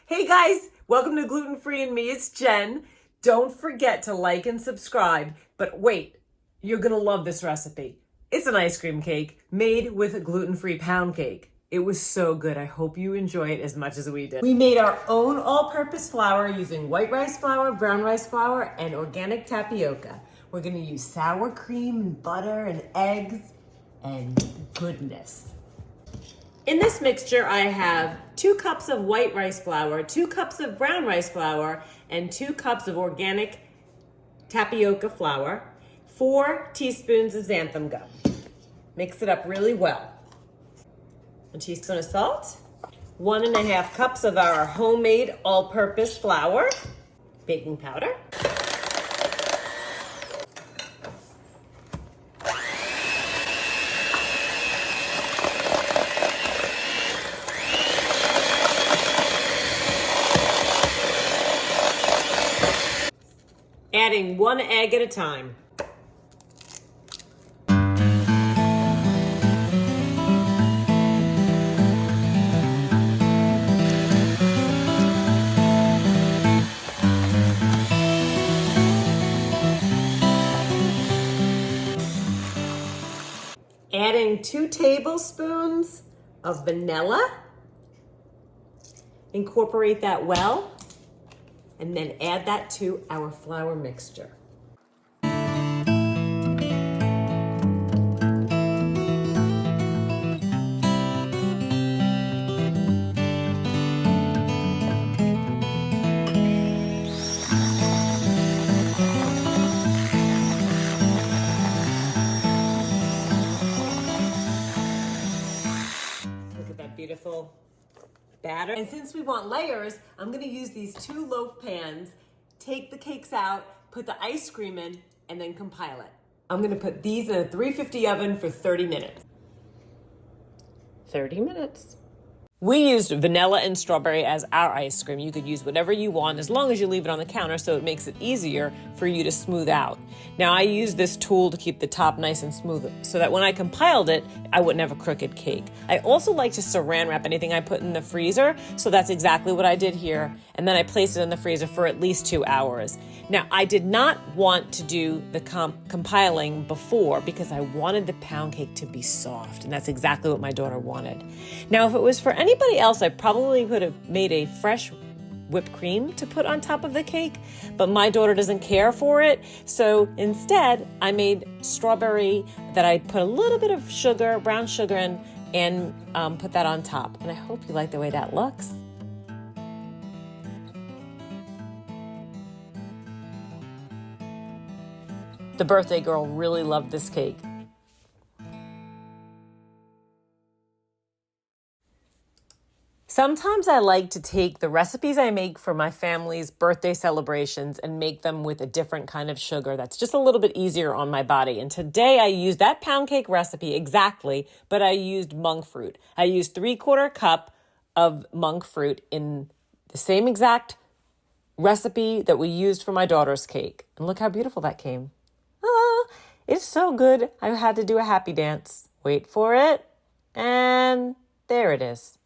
Hey guys, welcome to Gluten Free and me, it's Jen. Don't forget to like and subscribe, but wait, you're gonna love this recipe. It's an ice cream cake made with a gluten-free pound cake. It was so good. I hope you enjoy it as much as we did. We made our own all-purpose flour using white rice flour, brown rice flour, and organic tapioca. We're gonna use sour cream and butter and eggs and goodness. In this mixture, I have 2 cups of white rice flour, 2 cups of brown rice flour, and 2 cups of organic tapioca flour, 4 teaspoons of xanthan gum. Mix it up really well. A teaspoon of salt, 1½ cups of our homemade all-purpose flour, baking powder, adding 1 egg at a time. Adding 2 tablespoons of vanilla. Incorporate that well, and then add that to our flour mixture. Look at that beautiful batter. And since we want layers, I'm gonna use these 2 loaf pans, take the cakes out, put the ice cream in, and then compile it. I'm gonna put these in a 350 oven for 30 minutes. 30 minutes. We used vanilla and strawberry as our ice cream. You could use whatever you want as long as you leave it on the counter so it makes it easier for you to smooth out. Now I used this tool to keep the top nice and smooth so that when I compiled it, I wouldn't have a crooked cake. I also like to saran wrap anything I put in the freezer, so that's exactly what I did here. And then I placed it in the freezer for at least 2 hours. Now I did not want to do the compiling before because I wanted the pound cake to be soft, and that's exactly what my daughter wanted. Now if it was for anybody else, I probably would have made a fresh whipped cream to put on top of the cake, but my daughter doesn't care for it. So instead, I made strawberry that I put a little bit of sugar, brown sugar in, and put that on top. And I hope you like the way that looks. The birthday girl really loved this cake. Sometimes I like to take the recipes I make for my family's birthday celebrations and make them with a different kind of sugar that's just a little bit easier on my body. And today I used that pound cake recipe exactly, but I used monk fruit. I used 3/4 cup of monk fruit in the same exact recipe that we used for my daughter's cake. And look how beautiful that came. Oh, it's so good. I had to do a happy dance. Wait for it. And there it is.